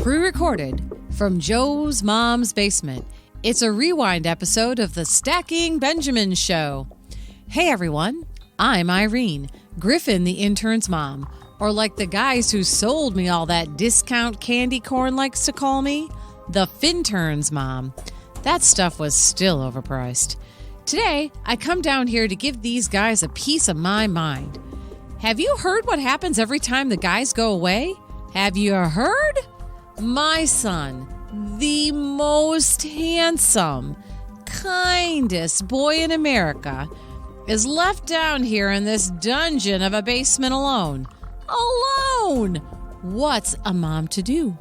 Pre-recorded from Joe's mom's basement, it's a rewind episode of the Stacking Benjamin Show. Hey everyone, I'm Irene, Griffin the intern's mom, or like the guys who sold me all that discount candy corn likes to call me, the Fintern's mom. That stuff was still overpriced. Today, I come down here to give these guys a piece of my mind. Have you heard what happens every time the guys go away? Have you heard? My son, the most handsome, kindest boy in America, is left down here in this dungeon of a basement alone. Alone! What's a mom to do?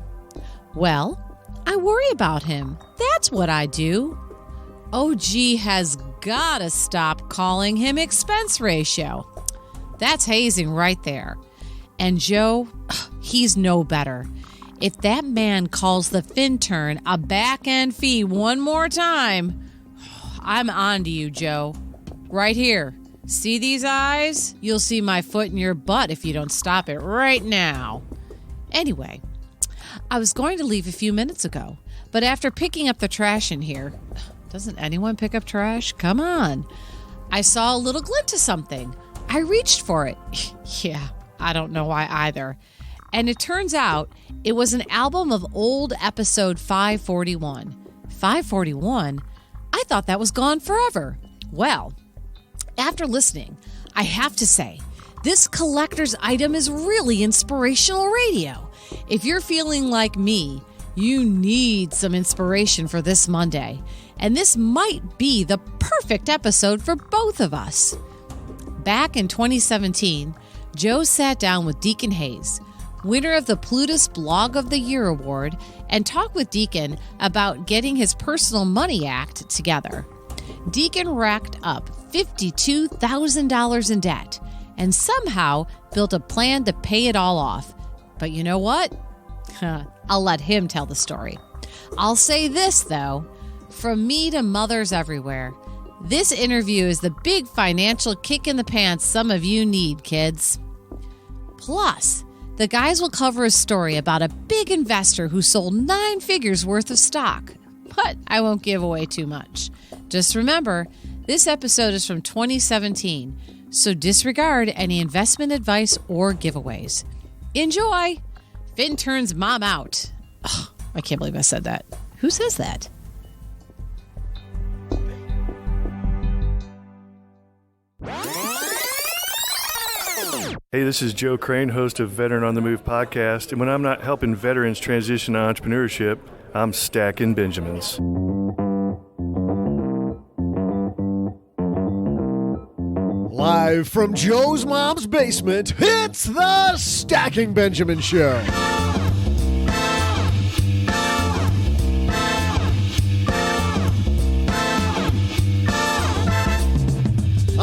Well, I worry about him. That's what I do. OG has gotta stop calling him expense ratio. That's hazing right there. And Joe, he's no better. If that man calls the Fintern a back-end fee one more time, I'm on to you, Joe. Right here. See these eyes? You'll see my foot in your butt if you don't stop it right now. Anyway, I was going to leave a few minutes ago, but after picking up the trash in here, doesn't anyone pick up trash? Come on. I saw a little glint of something. I reached for it. Yeah, I don't know why either. And it turns out it was an album of old episode 541. 541? I thought that was gone forever. Well, after listening, I have to say, this collector's item is really inspirational radio. If you're feeling like me, you need some inspiration for this Monday. And this might be the perfect episode for both of us. Back in 2017, Joe sat down with Deacon Hayes, winner of the Plutus Blog of the Year Award, and talked with Deacon about getting his personal money act together. Deacon racked up $52,000 in debt and somehow built a plan to pay it all off. But you know what? I'll let him tell the story. I'll say this, though. From me to mothers everywhere, this interview is the big financial kick in the pants some of you need, kids. Plus, the guys will cover a story about a big investor who sold 9 figures worth of stock. But I won't give away too much. Just remember, this episode is from 2017, so disregard any investment advice or giveaways. Enjoy! Fintern's mom out. Ugh, I can't believe I said that. Who says that? Hey, this is Joe Crane, host of Veteran on the Move podcast, and when I'm not helping veterans transition to entrepreneurship, I'm stacking Benjamins. Live from Joe's mom's basement, it's the Stacking Benjamin Show.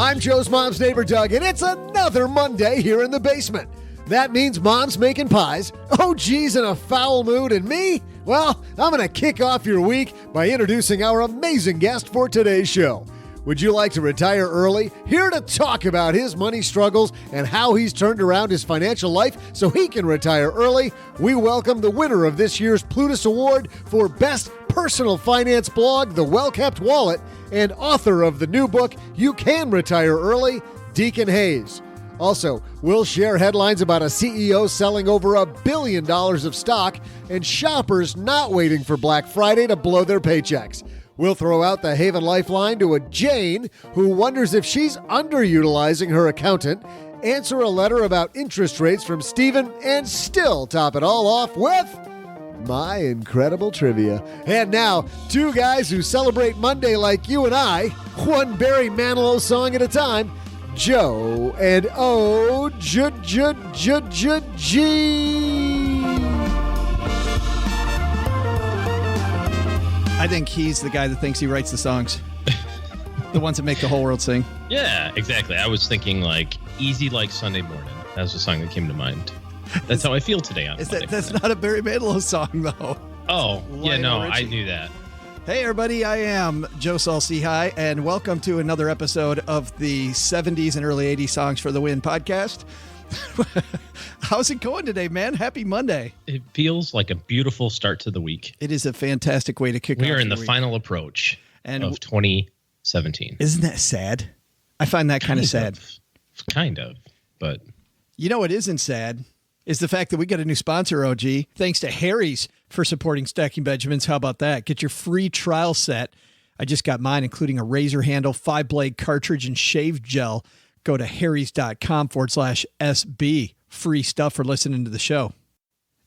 I'm Joe's mom's neighbor, Doug, and it's another Monday here in the basement. That means mom's making pies, OG's in a foul mood, and me, well, I'm going to kick off your week by introducing our amazing guest for today's show. Would you like to retire early? Here to talk about his money struggles and how he's turned around his financial life so he can retire early, we welcome the winner of this year's Plutus Award for Best Personal Finance Blog, The Well-Kept Wallet, and author of the new book, You Can Retire Early, Deacon Hayes. Also, we'll share headlines about a CEO selling over $1 billion of stock and shoppers not waiting for Black Friday to blow their paychecks. We'll throw out the Haven Lifeline to a Jane who wonders if she's underutilizing her accountant, answer a letter about interest rates from Stephen, and still top it all off with my incredible trivia. And now, 2 guys who celebrate Monday like you and I, one Barry Manilow song at a time, Joe and O-G. I think he's the guy that thinks he writes the songs. The ones that make the whole world sing. Yeah, exactly. I was thinking like Easy Like Sunday Morning. That was the song that came to mind. That's how I feel today on Monday. That's not a Barry Manilow song, though. Oh, yeah, no, Richie. I knew that. Hey, everybody, I am Joe Saul-Sehy, and welcome to another episode of the 70s and early 80s Songs for the Win podcast. How's it going today, man? Happy Monday. It feels like a beautiful start to the week. It is a fantastic way to kick off. We are in the week. final approach of 2017. Isn't that sad? I find that kind of sad. Kind of, but... You know what isn't sad is the fact that we got a new sponsor, OG. Thanks to Harry's for supporting Stacking Benjamins. How about that? Get your free trial set. I just got mine, including a razor handle, 5-blade cartridge, and shave gel. Go to harrys.com/SB. Free stuff for listening to the show.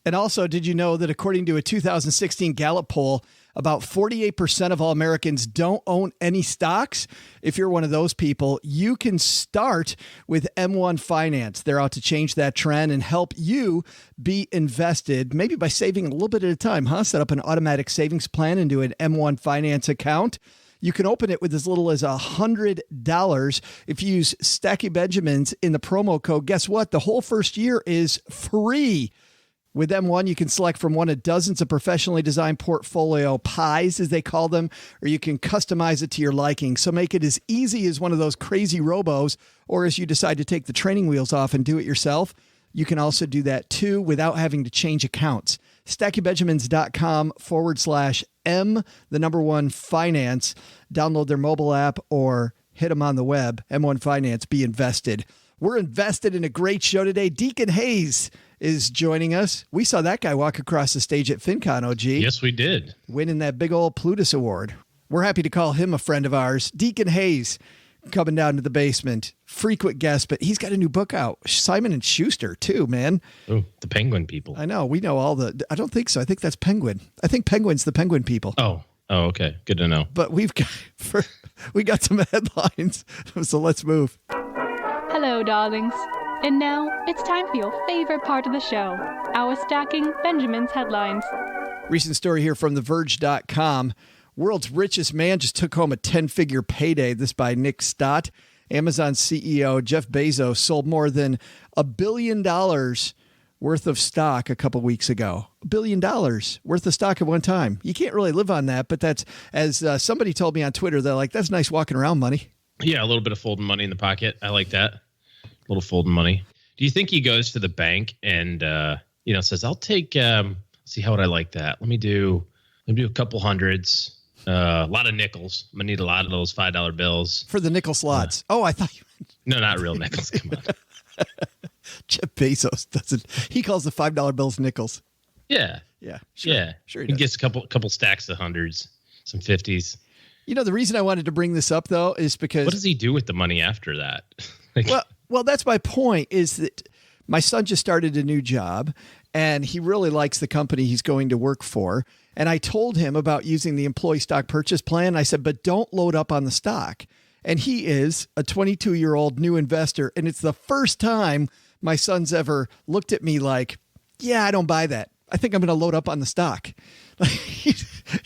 And also, did you know that according to a 2016 Gallup poll, about 48% of all Americans don't own any stocks? If you're one of those people, you can start with M1 Finance. They're out to change that trend and help you be invested, maybe by saving a little bit at a time, huh? Set up an automatic savings plan into an M1 Finance account. You can open it with as little as $100. If you use Stacking Benjamins in the promo code, guess what? The whole first year is free. With M1, you can select from one of dozens of professionally designed portfolio pies, as they call them, or you can customize it to your liking. So make it as easy as one of those crazy robos, or as you decide to take the training wheels off and do it yourself. You can also do that too without having to change accounts. StackingBenjamins.com/M1 Finance. Download their mobile app or hit them on the web. M1 Finance, be invested. We're invested in a great show today. Deacon Hayes is joining us. We saw that guy walk across the stage at FinCon, OG. Yes, we did. Winning that big old Plutus award. We're happy to call him a friend of ours. Deacon Hayes coming down to the basement. Frequent guest, but he's got a new book out. Simon & Schuster, too, man. Oh, the Penguin people. I know. We know all the... I don't think so. I think that's Penguin. I think Penguin's the Penguin people. Oh, okay. Good to know. But we got some headlines, so let's move. Hello, darlings. And now, it's time for your favorite part of the show, our Stacking Benjamins headlines. Recent story here from TheVerge.com. World's richest man just took home a 10-figure payday. This by Nick Stott. Amazon CEO Jeff Bezos sold more than $1 billion worth of stock a couple weeks ago. $1 billion worth of stock at one time. You can't really live on that, but that's, as somebody told me on Twitter, they're like, that's nice walking around money. Yeah, a little bit of folding money in the pocket. I like that. A little folding money. Do you think he goes to the bank and says, "I'll take see how would I like that? Let me do a couple hundreds, a lot of nickels. I'm gonna need a lot of those $5 bills for the nickel slots." I thought you meant... No, not real nickels. Come on. Jeff Bezos doesn't. He calls the $5 bills nickels. Yeah. Sure. Yeah, sure. He gets a couple stacks of hundreds, some 50s. You know, the reason I wanted to bring this up, though, is because... What does he do with the money after that? Well, that's my point, is that my son just started a new job, and he really likes the company he's going to work for. And I told him about using the employee stock purchase plan. I said, but don't load up on the stock. And he is a 22-year-old new investor, and it's the first time my son's ever looked at me like, yeah, I don't buy that. I think I'm going to load up on the stock.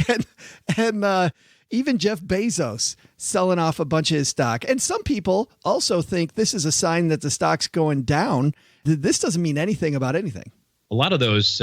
and even Jeff Bezos selling off a bunch of his stock. And some people also think this is a sign that the stock's going down. This doesn't mean anything about anything. A lot of those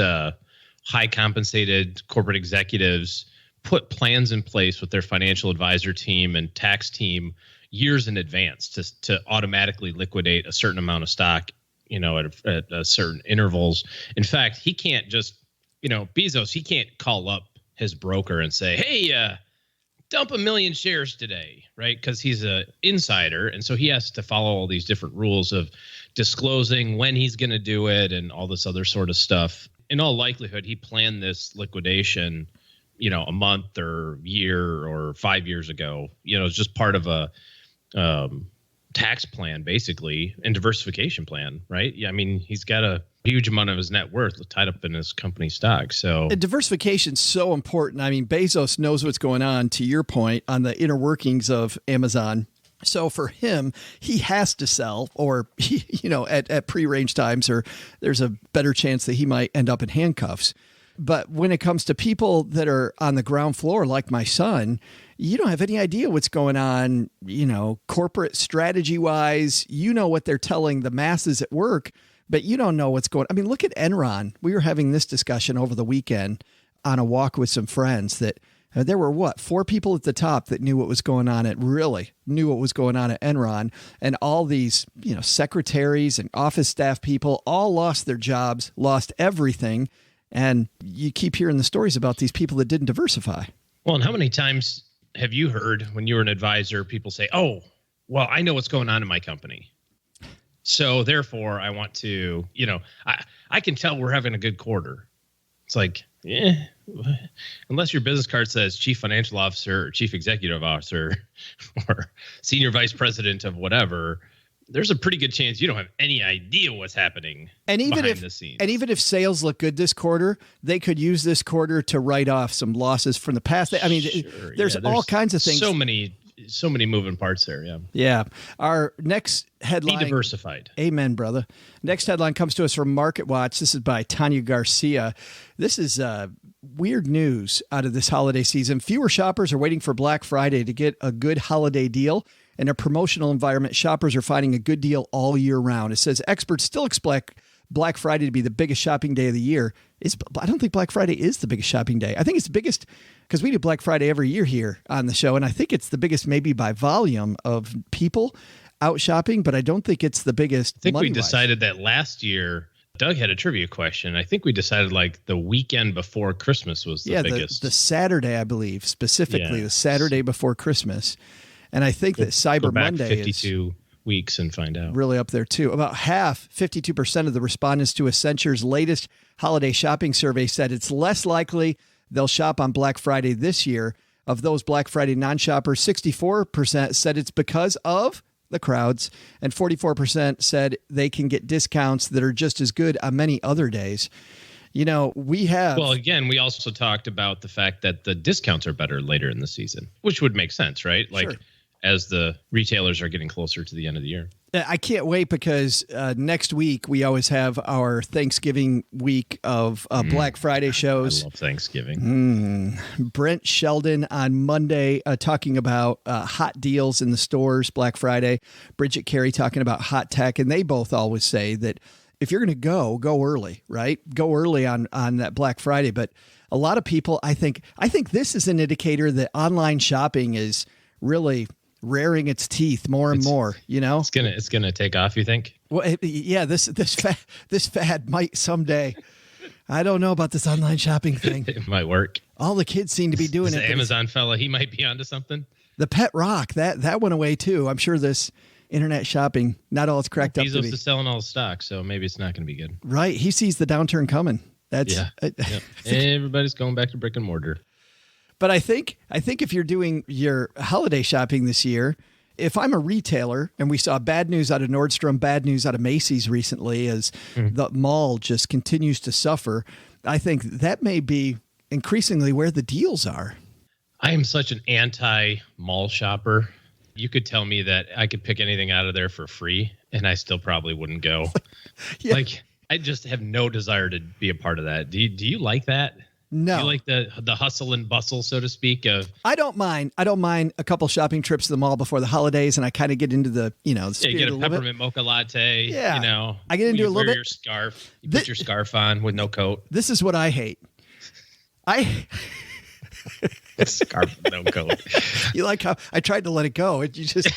high compensated corporate executives put plans in place with their financial advisor team and tax team years in advance to automatically liquidate a certain amount of stock, at certain intervals. In fact, he can't just, Bezos, he can't call up his broker and say, hey, dump 1 million shares today, right? Because he's an insider. And so he has to follow all these different rules of disclosing when he's going to do it and all this other sort of stuff. In all likelihood, he planned this liquidation, a month or year or 5 years ago. It's just part of a tax plan, basically, and diversification plan, right? Yeah, I mean, he's got a huge amount of his net worth tied up in his company stock. So diversification is so important. I mean, Bezos knows what's going on, to your point, on the inner workings of Amazon. So for him, he has to sell, or at pre-range times, or there's a better chance that he might end up in handcuffs. But when it comes to people that are on the ground floor, like my son, you don't have any idea what's going on, corporate strategy wise. You know what they're telling the masses at work, but you don't know what's going on. I mean, look at Enron. We were having this discussion over the weekend on a walk with some friends that There were what, 4 people at the top that knew what was going on at Enron, and all these, secretaries and office staff people all lost their jobs, lost everything. And you keep hearing the stories about these people that didn't diversify. Well, and how many times have you heard when you were an advisor, people say, oh, well, I know what's going on in my company, so therefore I want to, I can tell we're having a good quarter. It's like, unless your business card says chief financial officer or chief executive officer or senior vice president of whatever, there's a pretty good chance you don't have any idea what's happening behind the scenes. And even if sales look good this quarter, they could use this quarter to write off some losses from the past. I mean, there's all kinds of things. So many moving parts there. Yeah. Yeah. Our next headline. Be diversified. Amen, brother. Next headline comes to us from Market Watch. This is by Tanya Garcia. This is weird news out of this holiday season. Fewer shoppers are waiting for Black Friday to get a good holiday deal. In a promotional environment, shoppers are finding a good deal all year round. It says experts still expect Black Friday to be the biggest shopping day of the year. I don't think Black Friday is the biggest shopping day. I think it's the biggest because we do Black Friday every year here on the show, and I think it's the biggest maybe by volume of people out shopping, but I don't think it's the biggest. I think we decided that last year. Doug had a trivia question. I think we decided like the weekend before Christmas was the biggest. The Saturday, I believe, specifically the Saturday before Christmas. And I think that Cyber Monday 52 weeks and find out. Really up there too. About half, 52% of the respondents to Accenture's latest holiday shopping survey said it's less likely they'll shop on Black Friday this year. Of those Black Friday non-shoppers, 64% said it's because of the crowds, and 44% said they can get discounts that are just as good on many other days. We have... Well, again, we also talked about the fact that the discounts are better later in the season, which would make sense, right? Like, sure. As the retailers are getting closer to the end of the year. I can't wait because next week we always have our Thanksgiving week of Black Friday shows. I love Thanksgiving. Brent Sheldon on Monday talking about hot deals in the stores, Black Friday. Bridget Carey talking about hot tech. And they both always say that if you're going to go early, right? Go early on that Black Friday. But a lot of people, I think this is an indicator that online shopping is really rearing its teeth more and more, It's gonna take off, you think? Well, this fad might someday. I don't know about this online shopping thing. It might work. All the kids seem to be doing it. The Amazon fella, he might be onto something. The pet rock, that went away too. I'm sure this internet shopping, not all it's cracked up to be. Bezos is selling all the stock, so maybe it's not going to be good. Right. He sees the downturn coming. Everybody's going back to brick and mortar. But I think if you're doing your holiday shopping this year, if I'm a retailer, and we saw bad news out of Nordstrom, bad news out of Macy's recently as the mall just continues to suffer, I think that may be increasingly where the deals are. I am such an anti-mall shopper. You could tell me that I could pick anything out of there for free, and I still probably wouldn't go. Yeah. Like, I just have no desire to be a part of that. Do you like that? No. You like the hustle and bustle, so to speak, of... I don't mind a couple shopping trips to the mall before the holidays, and I kind of get into the, the spirit you get a little peppermint mocha latte, Yeah. I get into a little bit... your scarf. You put your scarf on with no coat. This is what I hate. Scarf with no coat. You like how I tried to let it go. You just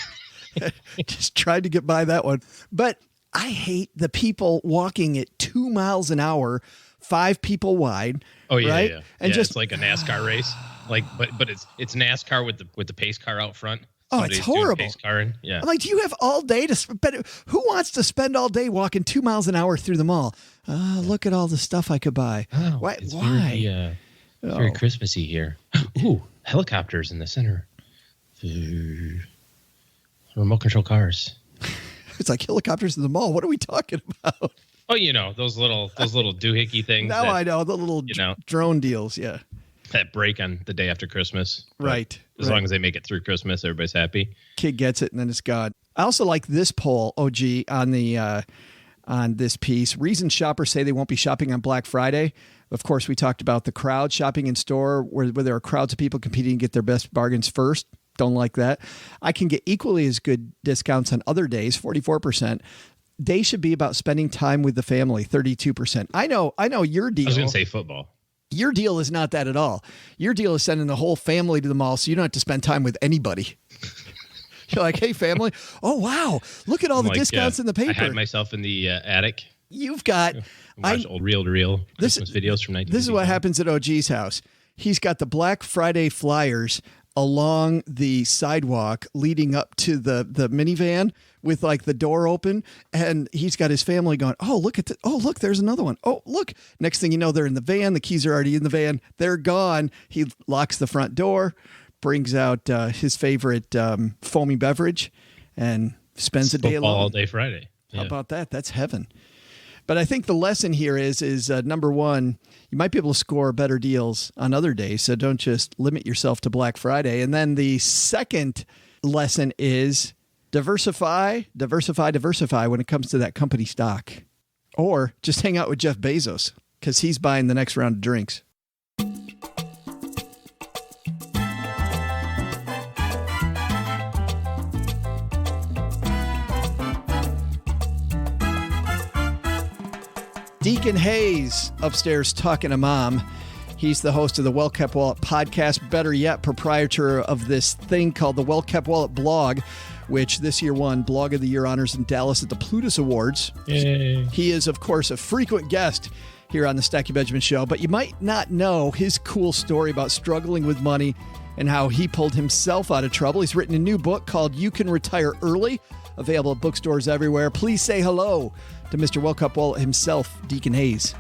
tried to get by that one. But I hate the people walking at 2 miles an hour, 5 people wide. Oh yeah, right? Yeah. And just it's like a NASCAR race. Like, but it's NASCAR with the pace car out front. It's horrible. Pace carring. Yeah. I'm like, do you have all day to spend? Who wants to spend all day walking 2 miles an hour through the mall? Look at all the stuff I could buy. Oh, Why? Very Christmassy here. Ooh, helicopters in the center. Remote control cars. It's like helicopters in the mall. What are we talking about? Oh, those little doohickey things. Now I know the little drone deals. Yeah. That break on the day after Christmas. Right. As long as they make it through Christmas, everybody's happy. Kid gets it and then it's gone. I also like this poll, OG, on the on this piece. Reasons shoppers say they won't be shopping on Black Friday. Of course, we talked about the crowd shopping in store where there are crowds of people competing to get their best bargains first. Don't like that. I can get equally as good discounts on other days, 44%. Days should be about spending time with the family, 32%. I know your deal. I was going to say football. Your deal is not that at all. Your deal is sending the whole family to the mall so you don't have to spend time with anybody. You're like, hey, family. Oh, wow. Look at all the discounts in the paper. I had myself in the attic. You've got... Watch old reel-to-reel Christmas videos from 1980. This is what happens at OG's house. He's got the Black Friday flyers along the sidewalk leading up to the minivan with like the door open. And he's got his family going, oh, look at oh, look, there's another one. Oh, look. Next thing you know, they're in the van. The keys are already in the van. They're gone. He locks the front door, brings out his favorite foamy beverage, and spends the day alone. All day Friday. Yeah. How about that? That's heaven. But I think the lesson here is number one, you might be able to score better deals on other days, so don't just limit yourself to Black Friday. And then the second lesson is diversify when it comes to that company stock. Or just hang out with Jeff Bezos because he's buying the next round of drinks. Deacon Hayes upstairs talking to Mom. He's the host of the Well Kept Wallet podcast. Better yet, proprietor of this thing called the Well Kept Wallet blog, which this year won Blog of the Year honors in Dallas at the Plutus Awards. Yay. He is, of course, a frequent guest here on the Stacking Benjamin Show, but you might not know his cool story about struggling with money and how he pulled himself out of trouble. He's written a new book called You Can Retire Early, available at bookstores everywhere. Please say hello to Mr. Well Kept Wallet himself, Deacon Hayes.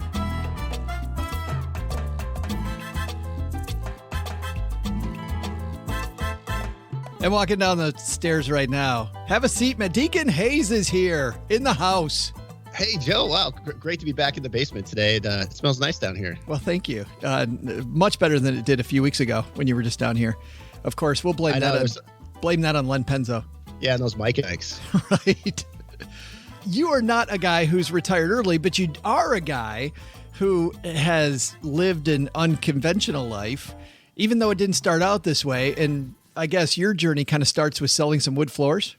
And walking down the stairs right now. Have a seat, man. Deacon Hayes is here in the house. Hey, Joe. Wow. Great to be back in the basement today. It smells nice down here. Well, thank you. Much better than it did a few weeks ago when you were just down here. Of course, we'll blame that on Len Penzo. Yeah, and those mic mics. Right. You are not a guy who's retired early, but you are a guy who has lived an unconventional life, even though it didn't start out this way. And I guess your journey kind of starts with selling some wood floors.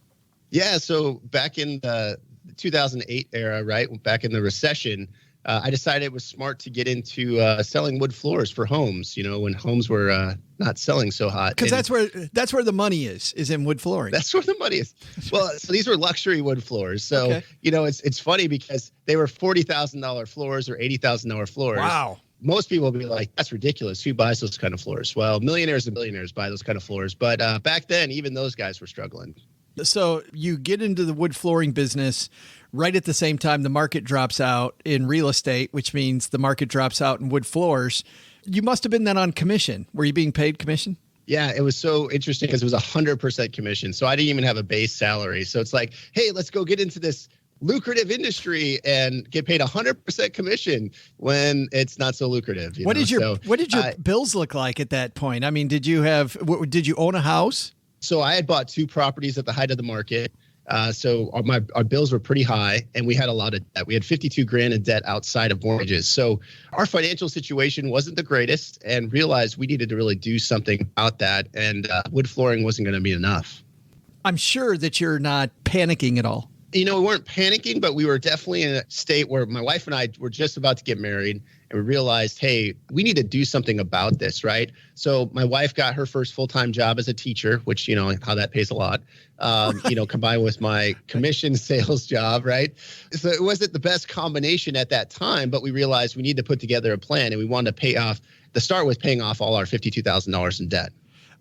Yeah. So back in the 2008 era, right, back in the recession, I decided it was smart to get into selling wood floors for homes, when homes were not selling so hot. Because that's where the money is in wood flooring. That's where the money is. Well, so these were luxury wood floors. So, okay. It's funny because they were $40,000 floors or $80,000 floors. Wow. Most people will be like, that's ridiculous. Who buys those kind of floors? Well, millionaires and billionaires buy those kind of floors. But back then, even those guys were struggling. So you get into the wood flooring business right at the same time the market drops out in real estate, which means the market drops out in wood floors. You must have been then on commission. Were you being paid commission? Yeah, it was so interesting because it was 100% commission. So I didn't even have a base salary. So it's like, hey, let's go get into this lucrative industry and get paid 100% commission when it's not so lucrative. What did your bills look like at that point? I mean, did you own a house? So I had bought 2 properties at the height of the market. So our bills were pretty high and we had a lot of debt. We had $52,000 in debt outside of mortgages. So our financial situation wasn't the greatest and realized we needed to really do something about that. And wood flooring wasn't going to be enough. I'm sure that you're not panicking at all. We weren't panicking, but we were definitely in a state where my wife and I were just about to get married and we realized, hey, we need to do something about this, right? So my wife got her first full-time job as a teacher, which, how that pays a lot, combined with my commission sales job, right? So it wasn't the best combination at that time, but we realized we need to put together a plan and we wanted to start with paying off all our $52,000 in debt.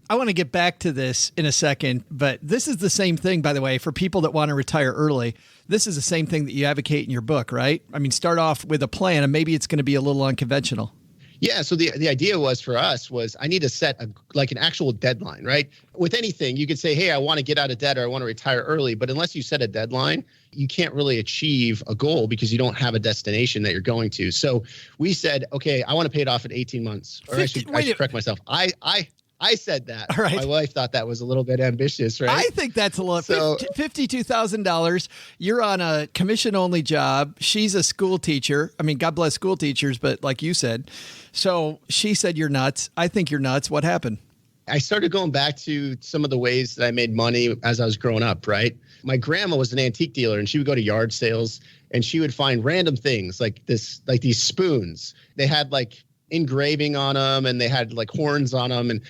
I want to get back to this in a second, but this is the same thing, by the way, for people that want to retire early. This is the same thing that you advocate in your book, right? I mean, start off with a plan and maybe it's going to be a little unconventional. Yeah. So the idea was I need to set an actual deadline, right? With anything, you could say, hey, I want to get out of debt or I want to retire early. But unless you set a deadline, you can't really achieve a goal because you don't have a destination that you're going to. So we said, okay, I want to pay it off in 18 months. Or I should correct myself. I said that. All right. My wife thought that was a little bit ambitious, right? I think that's a little. So, $52,000. You're on a commission-only job. She's a school teacher. I mean, God bless school teachers, but like you said. So she said you're nuts. I think you're nuts. What happened? I started going back to some of the ways that I made money as I was growing up, right? My grandma was an antique dealer and she would go to yard sales and she would find random things like these spoons. They had engraving on them, and they had like horns on them. And,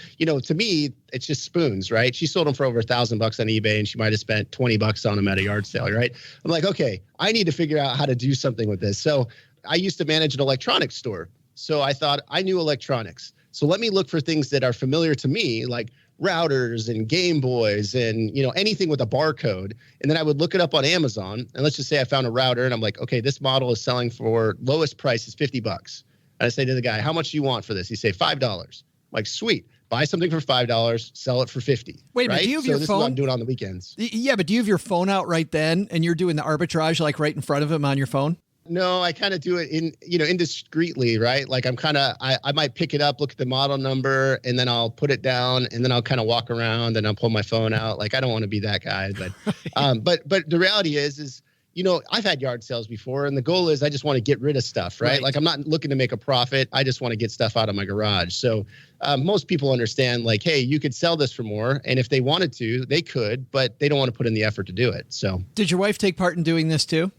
to me, it's just spoons, right? She sold them for over $1,000 on eBay, and she might've spent $20 on them at a yard sale, right? I'm like, okay, I need to figure out how to do something with this. So I used to manage an electronics store. So I thought I knew electronics. So let me look for things that are familiar to me, like routers and Game Boys and, anything with a barcode. And then I would look it up on Amazon. And let's just say I found a router and I'm like, okay, this model is selling for lowest price is $50. And I say to the guy, how much do you want for this? He say $5. I'm like, sweet. Buy something for $5, sell it for $50. Wait a minute, right? do you have so your this phone? Is what I'm doing on the weekends. Yeah, but do you have your phone out right then and you're doing the arbitrage like right in front of him on your phone? No, I kind of do it indiscreetly, right? Like I might pick it up, look at the model number, and then I'll put it down, and then I'll kind of walk around and I'll pull my phone out. Like, I don't want to be that guy, but the reality is, I've had yard sales before, and the goal is I just want to get rid of stuff, right? Like, I'm not looking to make a profit. I just want to get stuff out of my garage. So most people understand, like, hey, you could sell this for more, and if they wanted to, they could, but they don't want to put in the effort to do it. So, did your wife take part in doing this too?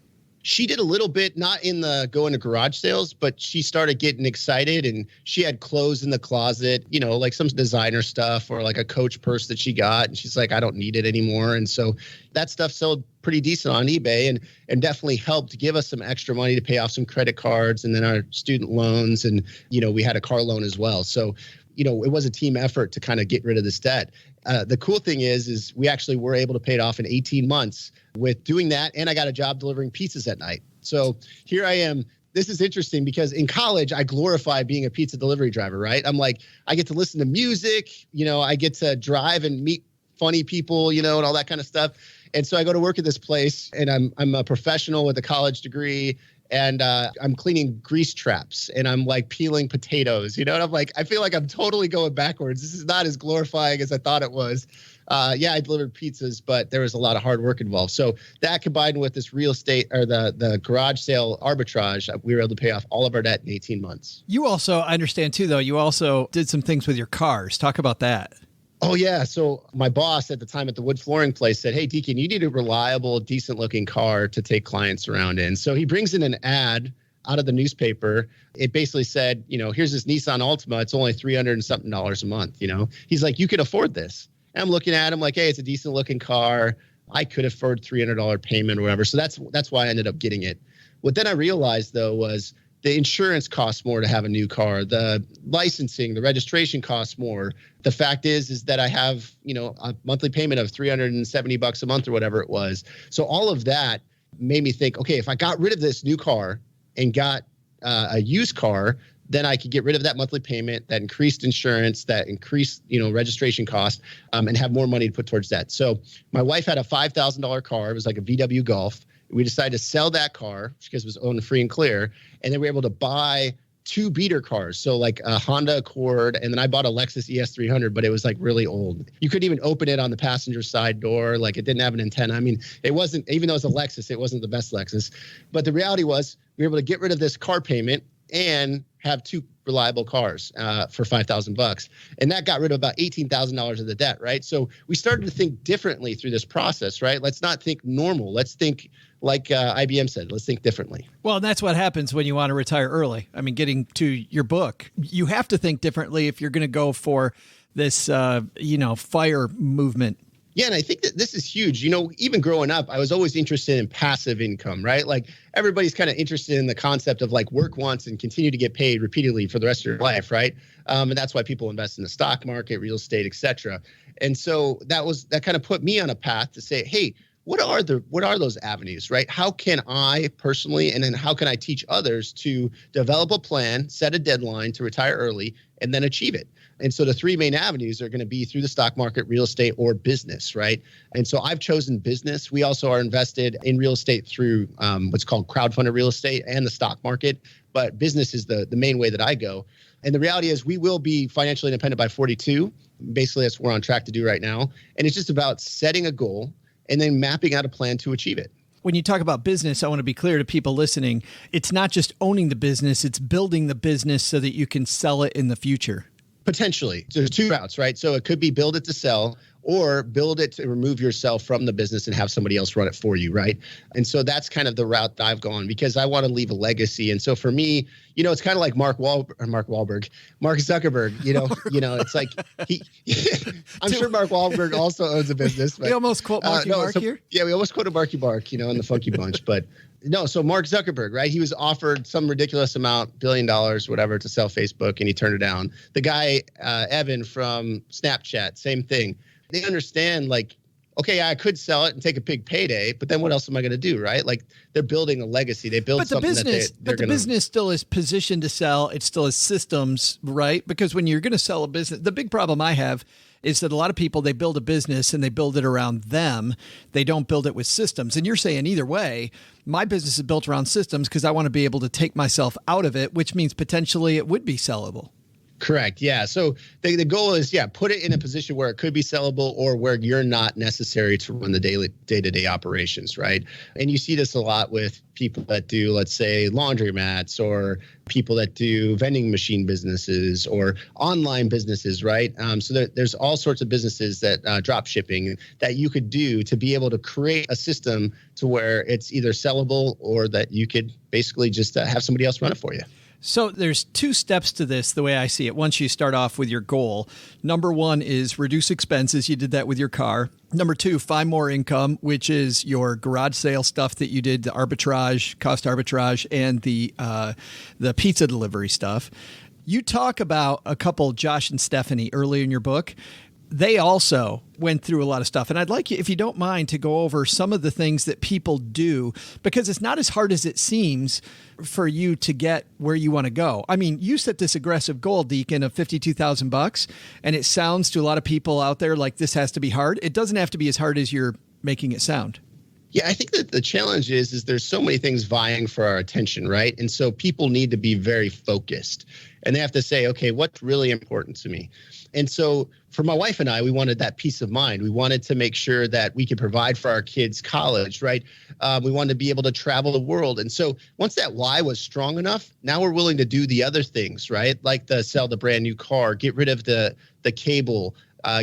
She did a little bit, not in the go into garage sales, but she started getting excited, and she had clothes in the closet, like some designer stuff or like a Coach purse that she got. And she's like, I don't need it anymore. And so that stuff sold pretty decent on eBay and definitely helped give us some extra money to pay off some credit cards and then our student loans. And, we had a car loan as well. So, it was a team effort to kind of get rid of this debt. The cool thing is we actually were able to pay it off in 18 months with doing that. And I got a job delivering pizzas at night. So here I am. This is interesting because in college, I glorify being a pizza delivery driver, right? I'm like, I get to listen to music, I get to drive and meet funny people, and all that kind of stuff. And so I go to work at this place, and I'm a professional with a college degree. And I'm cleaning grease traps, and I'm like peeling potatoes, and I'm like, I feel like I'm totally going backwards. This is not as glorifying as I thought it was. Yeah, I delivered pizzas, but there was a lot of hard work involved. So that combined with this real estate or the garage sale arbitrage, we were able to pay off all of our debt in 18 months. You also, I understand too, though, you also did some things with your cars. Talk about that. Oh, yeah. So my boss at the time at the wood flooring place said, hey, Deacon, you need a reliable, decent looking car to take clients around in. So he brings in an ad out of the newspaper. It basically said, here's this Nissan Altima. It's only $300 and something a month. He's like, you could afford this. And I'm looking at him like, hey, it's a decent looking car. I could afford $300 payment or whatever. So that's why I ended up getting it. What then I realized, though, was the insurance costs more to have a new car. The licensing, the registration costs more. The fact is that I have, a monthly payment of $370 a month or whatever it was. So all of that made me think, okay, if I got rid of this new car and got a used car, then I could get rid of that monthly payment, that increased insurance, that increased, registration cost, and have more money to put towards that. So my wife had a $5,000 car. It was like a VW Golf. We decided to sell that car because it was owned free and clear. And then we were able to buy 2 beater cars. So like a Honda Accord. And then I bought a Lexus ES300, but it was like really old. You couldn't even open it on the passenger side door. Like, it didn't have an antenna. I mean, it wasn't, even though it was a Lexus, it wasn't the best Lexus. But the reality was we were able to get rid of this car payment and have 2 reliable cars for $5,000. And that got rid of about $18,000 of the debt, right? So we started to think differently through this process, right? Let's not think normal. Let's think like IBM said, let's think differently. Well, that's what happens when you want to retire early. I mean, getting to your book, you have to think differently if you're going to go for this, FIRE movement. Yeah, and I think that this is huge. Even growing up, I was always interested in passive income, right? Like, everybody's kind of interested in the concept of like work once and continue to get paid repeatedly for the rest of your life, right? And that's why people invest in the stock market, real estate, et cetera. And so that kind of put me on a path to say, hey, what are those avenues, right? How can I personally, and then how can I teach others to develop a plan, set a deadline to retire early, and then achieve it? And so the 3 main avenues are going to be through the stock market, real estate, or business, right? And so I've chosen business. We also are invested in real estate through what's called crowdfunded real estate and the stock market. But business is the main way that I go. And the reality is we will be financially independent by 42. Basically, that's what we're on track to do right now. And it's just about setting a goal and then mapping out a plan to achieve it. When you talk about business, I want to be clear to people listening. It's not just owning the business, it's building the business so that you can sell it in the future. Potentially. There's 2 routes, right? So it could be build it to sell, or build it to remove yourself from the business and have somebody else run it for you, right? And so that's kind of the route that I've gone because I want to leave a legacy. And so for me, it's kind of like Mark Zuckerberg, it's like I'm sure Mark Wahlberg also owns a business. But, we almost quote Marky Mark here. Yeah, we almost quoted Marky Mark, in the Funky Bunch, but no. So Mark Zuckerberg, right? He was offered some ridiculous amount, $1 billion, whatever, to sell Facebook, and he turned it down. The guy, Evan from Snapchat, same thing. They understand, like, okay, I could sell it and take a big payday, but then what else am I going to do, right? Like, they're building a legacy. They build something the business still is positioned to sell. It still has systems, right? Because when you're going to sell a business, the big problem I have is that a lot of people, they build a business and they build it around them. They don't build it with systems. And you're saying either way, my business is built around systems because I want to be able to take myself out of it, which means potentially it would be sellable. Correct. Yeah. So the goal is, put it in a position where it could be sellable or where you're not necessary to run the day-to-day operations, right? And you see this a lot with people that do, let's say, laundromats or people that do vending machine businesses or online businesses, right? So there's all sorts of businesses that drop shipping that you could do to be able to create a system to where it's either sellable or that you could basically just have somebody else run it for you. So there's two steps to this, the way I see it. Once you start off with your goal, number one is reduce expenses. You did that with your car. Number two, find more income, which is your garage sale stuff that you did, the arbitrage, cost arbitrage, and the pizza delivery stuff. You talk about a couple, Josh and Stephanie, early in your book. They also went through a lot of stuff. And I'd like you, if you don't mind, to go over some of the things that people do, because it's not as hard as it seems for you to get where you want to go. I mean, you set this aggressive goal, Deacon, of $52,000, and it sounds to a lot of people out there like this has to be hard. It doesn't have to be as hard as you're making it sound. Yeah, I think that the challenge is there's so many things vying for our attention, right? And so people need to be very focused and they have to say, okay, what's really important to me? And so for my wife and I, we wanted that peace of mind. We wanted to make sure that we could provide for our kids' college, right? We wanted to be able to travel the world. And so once that why was strong enough, now we're willing to do the other things, right? Like sell the brand new car, get rid of the cable,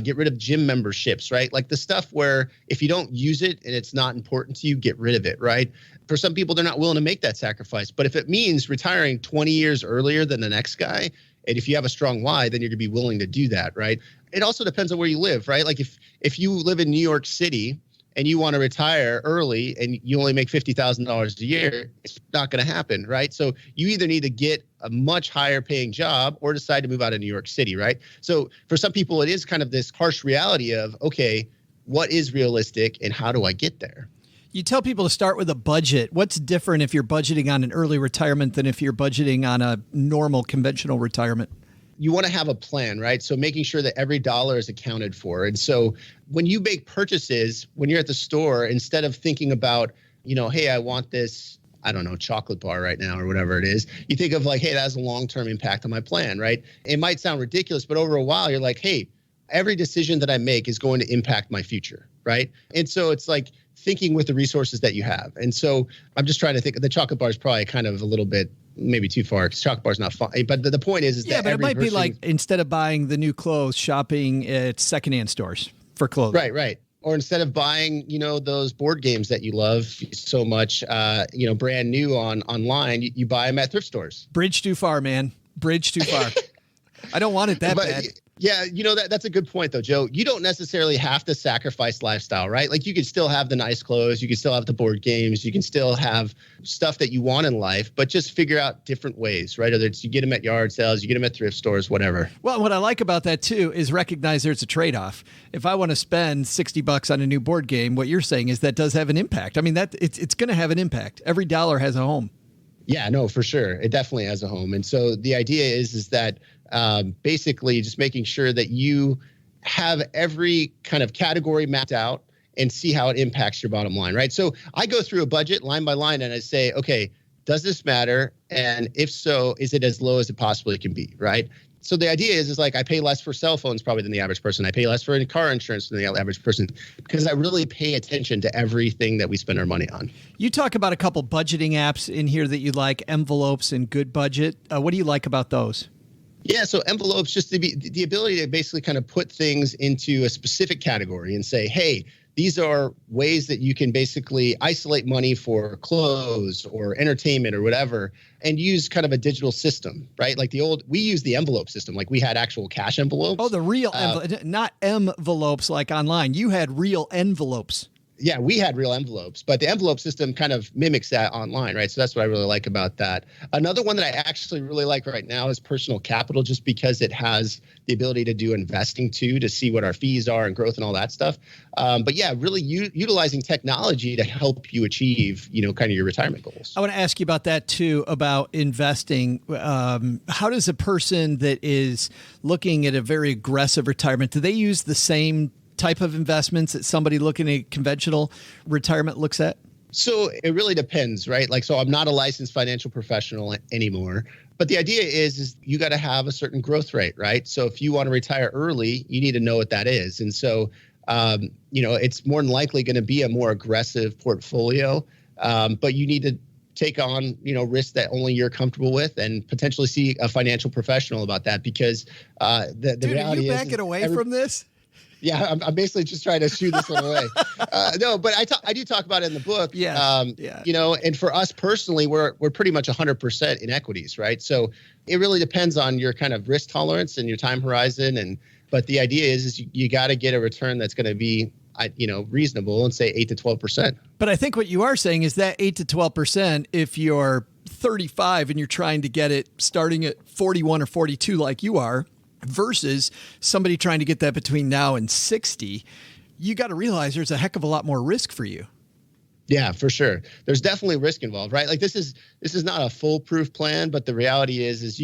get rid of gym memberships, right? Like the stuff where if you don't use it and it's not important to you, get rid of it, right? For some people, they're not willing to make that sacrifice. But if it means retiring 20 years earlier than the next guy, and if you have a strong why, then you're going to be willing to do that, right? It also depends on where you live, right? Like if you live in New York City and you want to retire early and you only make $50,000 a year, it's not going to happen, right? So you either need to get a much higher paying job or decide to move out of New York City, right? So for some people, it is kind of this harsh reality of, okay, what is realistic and how do I get there? You tell people to start with a budget. What's different if you're budgeting on an early retirement than if you're budgeting on a normal conventional retirement? You want to have a plan, right? So making sure that every dollar is accounted for. And so when you make purchases, when you're at the store, instead of thinking about, hey, I want this, I don't know, chocolate bar right now or whatever it is, you think of like, hey, that has a long-term impact on my plan, right? It might sound ridiculous, but over a while, you're like, hey, every decision that I make is going to impact my future, right? And so it's like thinking with the resources that you have. And so I'm just trying to think, the chocolate bar is probably kind of a little bit maybe too far because chocolate bar is not fun. But the point is that it might be like instead of buying the new clothes, shopping at secondhand stores for clothes. Right. Or instead of buying, those board games that you love so much, brand new online, you buy them at thrift stores. Bridge too far, man. Bridge too far. I don't want it that bad. Yeah, that's a good point, though, Joe. You don't necessarily have to sacrifice lifestyle, right? Like you could still have the nice clothes. You can still have the board games. You can still have stuff that you want in life, but just figure out different ways, right? Whether it's you get them at yard sales, you get them at thrift stores, whatever. Well, what I like about that, too, is recognize there's a trade-off. If I want to spend $60 on a new board game, what you're saying is that does have an impact. I mean, it's going to have an impact. Every dollar has a home. Yeah, no, for sure. It definitely has a home. And so the idea is that basically just making sure that you have every kind of category mapped out and see how it impacts your bottom line, right? So I go through a budget line by line and I say, okay, does this matter? And if so, is it as low as it possibly can be, right? So the idea is like I pay less for cell phones probably than the average person. I pay less for car insurance than the average person because I really pay attention to everything that we spend our money on. You talk about a couple budgeting apps in here that you like, Envelopes and Good Budget. What do you like about those? Yeah, so envelopes, just to be the ability to basically kind of put things into a specific category and say, hey, these are ways that you can basically isolate money for clothes or entertainment or whatever, and use kind of a digital system, right? Like we use the envelope system. Like we had actual cash envelopes. Oh, the real envelope, not envelopes like online. You had real envelopes. Yeah, we had real envelopes, but the envelope system kind of mimics that online, right? So that's what I really like about that. Another one that I actually really like right now is personal capital, just because it has the ability to do investing too, to see what our fees are and growth and all that stuff. But yeah, really utilizing technology to help you achieve, kind of your retirement goals. I want to ask you about that too, about investing. How does a person that is looking at a very aggressive retirement, do they use the same type of investments that somebody looking at conventional retirement looks at? So it really depends, right? Like, so I'm not a licensed financial professional anymore, but the idea is you got to have a certain growth rate, right? So if you want to retire early, you need to know what that is. And so, it's more than likely going to be a more aggressive portfolio, but you need to take on, risks that only you're comfortable with, and potentially see a financial professional about that, because the Dude, reality is— are you backing away from this? Yeah, I'm basically just trying to shoo this one away. No, but I do talk about it in the book. Yeah. And for us personally, we're pretty much 100% in equities, right? So it really depends on your kind of risk tolerance and your time horizon. But the idea is you got to get a return that's going to be, reasonable, and say 8 to 12%. But I think what you are saying is that 8 to 12%, if you're 35 and you're trying to get it starting at 41 or 42 like you are, versus somebody trying to get that between now and 60, you got to realize there's a heck of a lot more risk for you. Yeah, for sure. There's definitely risk involved, right? Like this is not a foolproof plan, but the reality is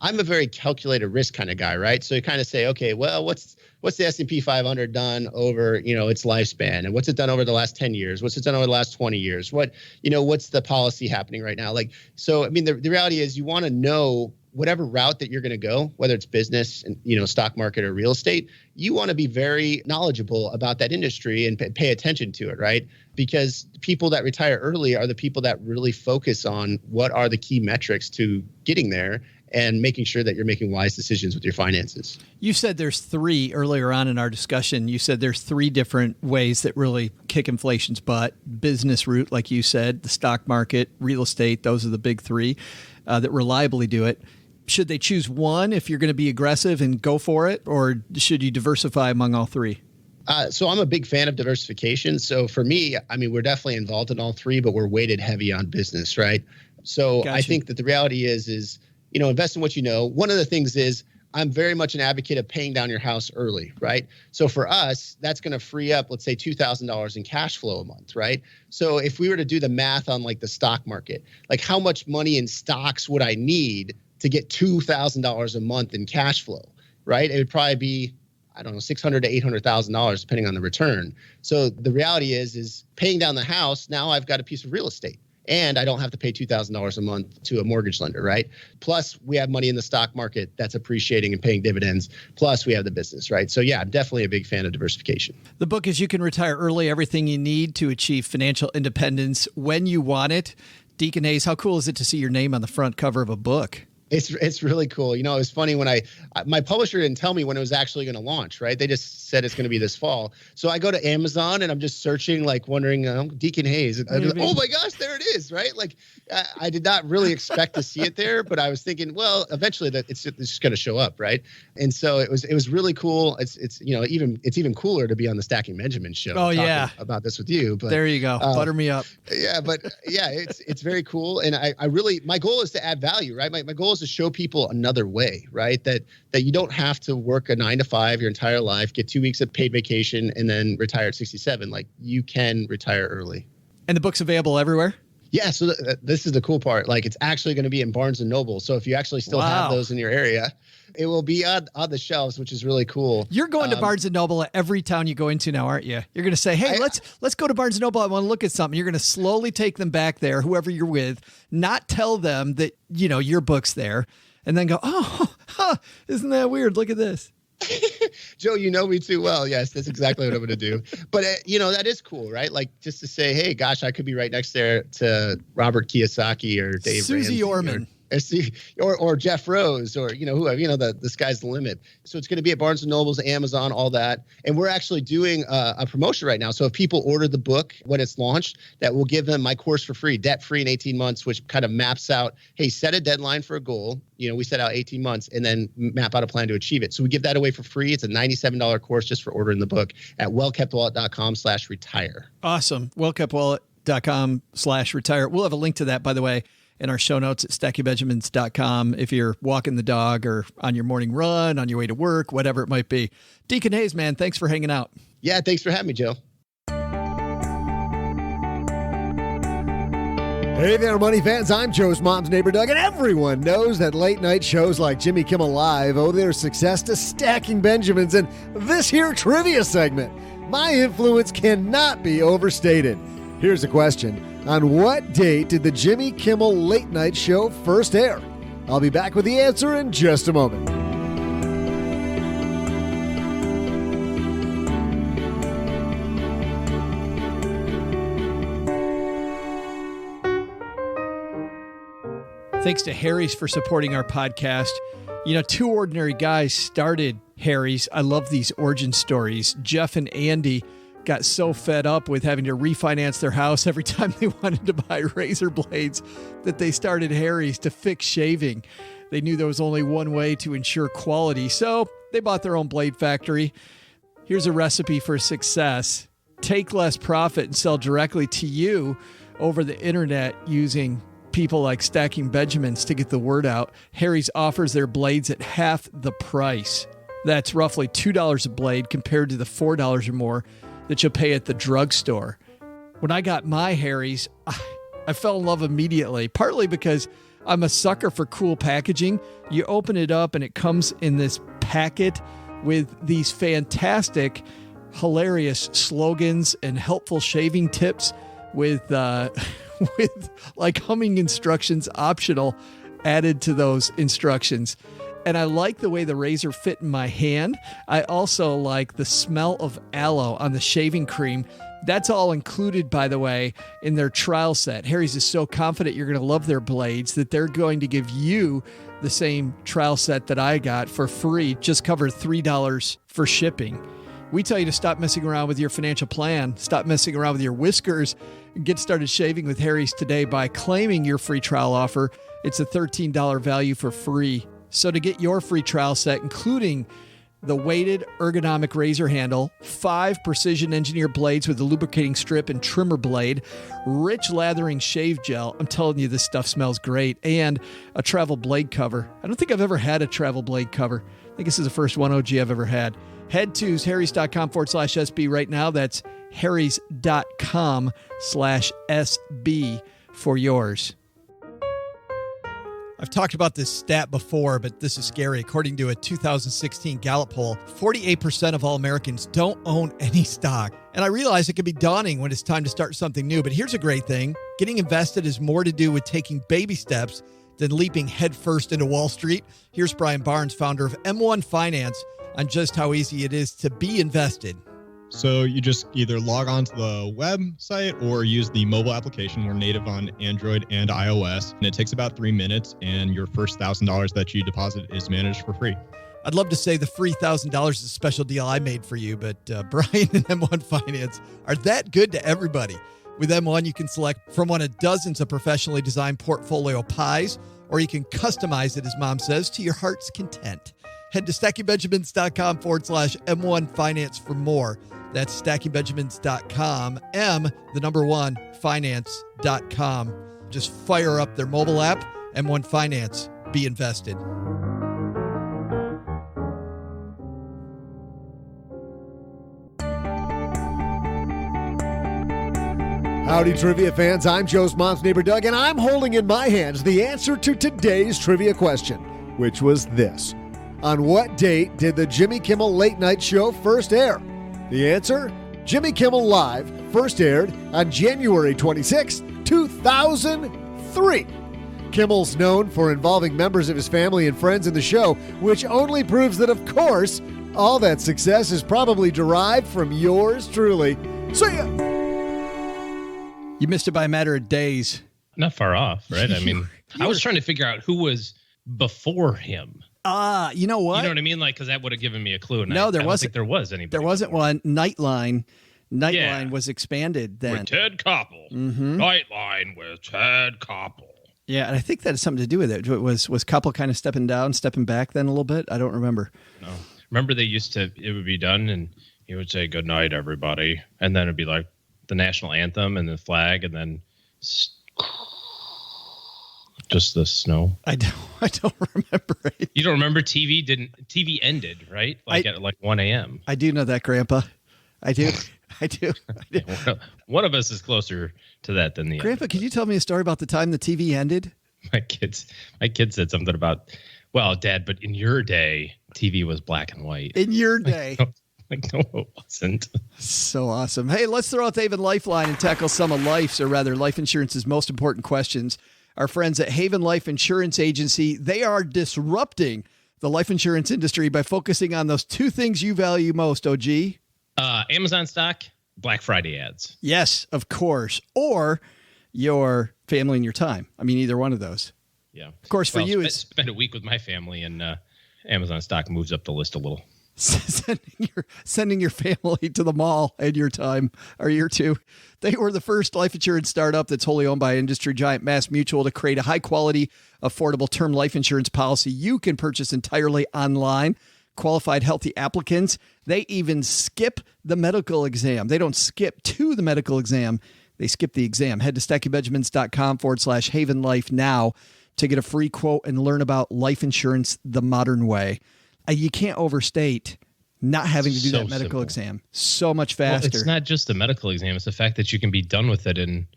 I'm a very calculated risk kind of guy, right? So you kind of say, okay, well, what's the S&P 500 done over, its lifespan, and what's it done over the last 10 years? What's it done over the last 20 years? What's the policy happening right now? Like, so, I mean, the reality is you want to know whatever route that you're going to go, whether it's business and, stock market or real estate, you want to be very knowledgeable about that industry and pay attention to it, right? Because people that retire early are the people that really focus on what are the key metrics to getting there and making sure that you're making wise decisions with your finances. You said there's three earlier on in our discussion. You said there's three different ways that really kick inflation's butt. Business route, like you said, the stock market, real estate, those are the big three that reliably do it. Should they choose one if you're going to be aggressive and go for it, or should you diversify among all three? So I'm a big fan of diversification. So for me, I mean, we're definitely involved in all three, but we're weighted heavy on business, right? So gotcha. I think that the reality is invest in what you know. One of the things is I'm very much an advocate of paying down your house early, right? So for us, that's going to free up, let's say, $2,000 in cash flow a month, right? So if we were to do the math on like the stock market, like how much money in stocks would I need to get $2,000 a month in cash flow, right? It would probably be, I don't know, $600,000 to $800,000 depending on the return. So the reality is paying down the house, now I've got a piece of real estate and I don't have to pay $2,000 a month to a mortgage lender, right? Plus we have money in the stock market that's appreciating and paying dividends. Plus we have the business, right? So yeah, I'm definitely a big fan of diversification. The book is You Can Retire Early, Everything You Need to Achieve Financial Independence When You Want It. Deacon Hayes, how cool is it to see your name on the front cover of a book? It's really cool. It was funny when my publisher didn't tell me when it was actually going to launch, right? They just said it's going to be this fall. So I go to Amazon and I'm just searching, like wondering, Deacon Hayes. And oh my gosh, there it is, right? Like I did not really expect to see it there, but I was thinking, well, eventually it's just going to show up, right? And so it was really cool. It's even cooler to be on the Stacking Benjamin show. Oh yeah, about this with you. But there you go, butter me up. Yeah, but yeah, it's very cool, and I really, my goal is to add value, right? My goal is to show people another way, right? That you don't have to work a 9 to 5 your entire life, get 2 weeks of paid vacation, and then retire at 67. Like you can retire early. And the book's available everywhere? Yeah. So this is the cool part. Like it's actually going to be in Barnes and Noble. So if you actually still have those in your area, it will be on the shelves, which is really cool. You're going to Barnes & Noble at every town you go into now, aren't you? You're going to say, hey, let's go to Barnes & Noble. I want to look at something. You're going to slowly take them back there, whoever you're with, not tell them that, your book's there, and then go, isn't that weird? Look at this. Joe, you know me too well. Yes, that's exactly what I'm going to do. But, that is cool, right? Like just to say, hey, gosh, I could be right next there to Robert Kiyosaki or Dave Susie Ramsey Orman. Or Jeff Rose, or whoever, the sky's the limit. So it's going to be at Barnes and Nobles, Amazon, all that. And we're actually doing a promotion right now. So if people order the book when it's launched, that will give them my course for free, debt free in 18 months, which kind of maps out, hey, set a deadline for a goal. We set out 18 months and then map out a plan to achieve it. So we give that away for free. It's a $97 course just for ordering the book at wellkeptwallet.com/retire. Awesome. wellkeptwallet.com/retire. We'll have a link to that, by the way, in our show notes at stackingbenjamins.com if you're walking the dog or on your morning run, on your way to work, whatever it might be. Deacon Hayes, man, thanks for hanging out. Yeah, thanks for having me, Joe. Hey there, money fans. I'm Joe's mom's neighbor, Doug, and everyone knows that late night shows like Jimmy Kimmel Live owe their success to Stacking Benjamins and this here trivia segment. My influence cannot be overstated. Here's a question. On what date did the Jimmy Kimmel Late Night Show first air? I'll be back with the answer in just a moment. Thanks to Harry's for supporting our podcast. Two ordinary guys started Harry's. I love these origin stories. Jeff and Andy got so fed up with having to refinance their house every time they wanted to buy razor blades that they started Harry's to fix shaving. They knew there was only one way to ensure quality, so they bought their own blade factory. Here's a recipe for success. Take less profit and sell directly to you over the internet using people like Stacking Benjamins to get the word out. Harry's offers their blades at half the price. That's roughly $2 a blade compared to the $4 or more that you'll pay at the drugstore. When I got my Harry's, I fell in love immediately, partly because I'm a sucker for cool packaging. You open it up and it comes in this packet with these fantastic, hilarious slogans and helpful shaving tips with like humming instructions optional added to those instructions. And I like the way the razor fit in my hand. I also like the smell of aloe on the shaving cream. That's all included, by the way, in their trial set. Harry's is so confident you're going to love their blades that they're going to give you the same trial set that I got for free. Just cover $3 for shipping. We tell you to stop messing around with your financial plan, stop messing around with your whiskers, and get started shaving with Harry's today by claiming your free trial offer. It's a $13 value for free. So to get your free trial set, including the weighted ergonomic razor handle, 5 precision engineered blades with a lubricating strip and trimmer blade, rich lathering shave gel, I'm telling you, this stuff smells great, and a travel blade cover. I don't think I've ever had a travel blade cover. I think this is the first one OG I've ever had. Head to harrys.com/SB right now. That's harrys.com/SB for yours. I've talked about this stat before, but this is scary. According to a 2016 Gallup poll, 48% of all Americans don't own any stock. And I realize it can be daunting when it's time to start something new, but here's a great thing. Getting invested is more to do with taking baby steps than leaping headfirst into Wall Street. Here's Brian Barnes, founder of M1 Finance, on just how easy it is to be invested. So you just either log on to the website or use the mobile application. We're native on Android and iOS, and it takes about 3 minutes, and your first $1,000 that you deposit is managed for free. I'd love to say the free $1,000 is a special deal I made for you, but Brian and M1 Finance are that good to everybody. With M1, you can select from one of dozens of professionally designed portfolio pies, or you can customize it, as Mom says, to your heart's content. Head to stackingbenjamins.com/M1 Finance for more. That's stackingbenjamins.com, M1 finance.com. Just fire up their mobile app, M1 Finance. Be invested. Howdy, trivia fans. I'm Joe's mom's neighbor, Doug, and I'm holding in my hands the answer to today's trivia question, which was this. On what date did the Jimmy Kimmel Late Night Show first air? The answer, Jimmy Kimmel Live first aired on January 26, 2003. Kimmel's known for involving members of his family and friends in the show, which only proves that, of course, all that success is probably derived from yours truly. See ya! You missed it by a matter of days. Not far off, right? I mean, I was trying to figure out who was before him. You know what? You know what I mean? Like, because that would have given me a clue. And No, I there don't wasn't. think there was anybody. There wasn't before. one. Nightline was expanded then. With Ted Koppel. Mm-hmm. Nightline with Ted Koppel. Yeah, and I think that has something to do with it. Was Koppel kind of stepping back then a little bit? I don't remember. No. Remember it would be done and he would say, "Good night, everybody." And then it'd be like the national anthem and the flag and then just the snow. I don't remember it. You don't remember TV ended, right? At 1 a.m. I do know that, Grandpa. I do. One of us is closer to that than the Grandpa, other. could you tell me a story about the time the TV ended? My kid said something about, well, Dad, but in your day, TV was black and white. In your day. No, it wasn't. So awesome. Hey, let's throw out the Haven Lifeline and tackle some of life insurance's most important questions. Our friends at Haven Life Insurance Agency, they are disrupting the life insurance industry by focusing on those two things you value most, OG. Amazon stock, Black Friday ads. Yes, of course. Or your family and your time. I mean, either one of those. Yeah. Of course, for you, it's spend a week with my family, and Amazon stock moves up the list a little. sending your family to the mall and your time or year two. They were the first life insurance startup that's wholly owned by industry giant Mass Mutual to create a high quality, affordable term life insurance policy you can purchase entirely online. Qualified healthy applicants. They even skip the medical exam. They don't skip to the medical exam. They skip the exam. Head to StackyBenjamins.com/Haven Life now to get a free quote and learn about life insurance the modern way. You can't overstate not having to do that medical exam. So much faster. Well, it's not just the medical exam. It's the fact that you can be done with it in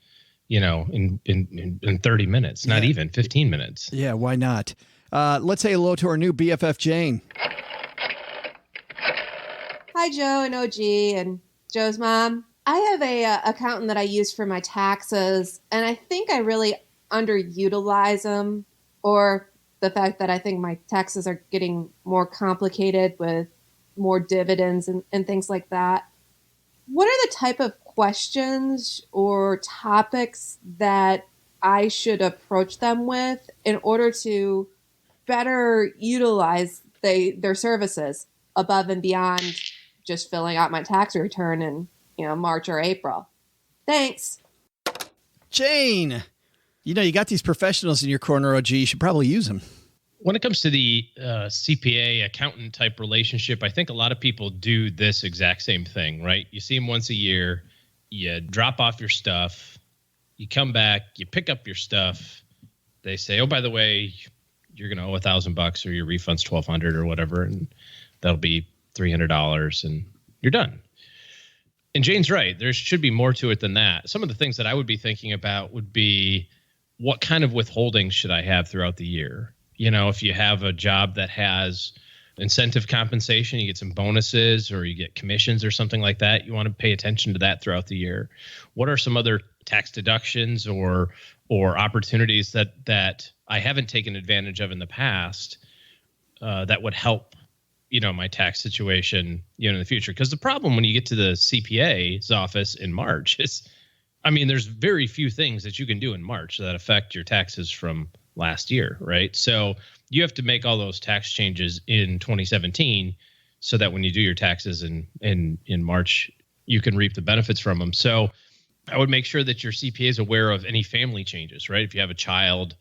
30 minutes, not even 15 minutes. Yeah, why not? Let's say hello to our new BFF, Jane. Hi, Joe and OG and Joe's mom. I have a accountant that I use for my taxes, and I think I really underutilize them, or the fact that I think my taxes are getting more complicated with more dividends and things like that. What are the type of questions or topics that I should approach them with in order to better utilize their services above and beyond just filling out my tax return in March or April? Thanks. Jane, you got these professionals in your corner, OG. You should probably use them. When it comes to the CPA accountant type relationship, I think a lot of people do this exact same thing, right? You see them once a year, you drop off your stuff, you come back, you pick up your stuff. They say, "Oh, by the way, you're going to owe $1,000 or your refund's $1,200 or whatever, and that'll be $300, and you're done." And Jane's right. There should be more to it than that. Some of the things that I would be thinking about would be, what kind of withholdings should I have throughout the year? If you have a job that has incentive compensation, you get some bonuses or you get commissions or something like that, you want to pay attention to that throughout the year. What are some other tax deductions or opportunities that I haven't taken advantage of in the past that would help, my tax situation, in the future? Because the problem when you get to the CPA's office in March is, there's very few things that you can do in March that affect your taxes from last year, right? So you have to make all those tax changes in 2017 so that when you do your taxes in March, you can reap the benefits from them. So I would make sure that your CPA is aware of any family changes, right? If you have a child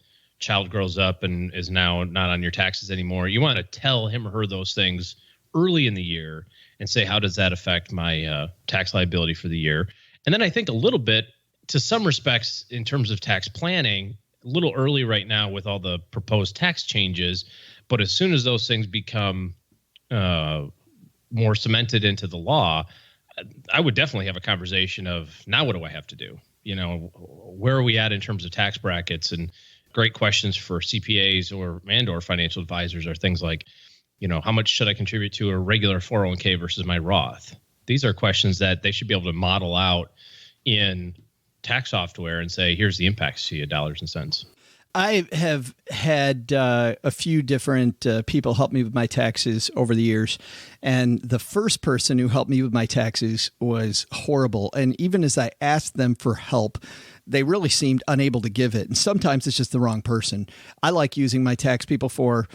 grows up and is now not on your taxes anymore, you want to tell him or her those things early in the year and say, how does that affect my tax liability for the year? And then I think a little bit, to some respects, in terms of tax planning, a little early right now with all the proposed tax changes, but as soon as those things become more cemented into the law, I would definitely have a conversation of, now what do I have to do? Where are we at in terms of tax brackets? And great questions for CPAs or financial advisors are things like, how much should I contribute to a regular 401k versus my Roth? These are questions that they should be able to model out in tax software and say, here's the impacts to you, dollars and cents. I have had a few different people help me with my taxes over the years. And the first person who helped me with my taxes was horrible. And even as I asked them for help, they really seemed unable to give it. And sometimes it's just the wrong person. I like using my tax people for,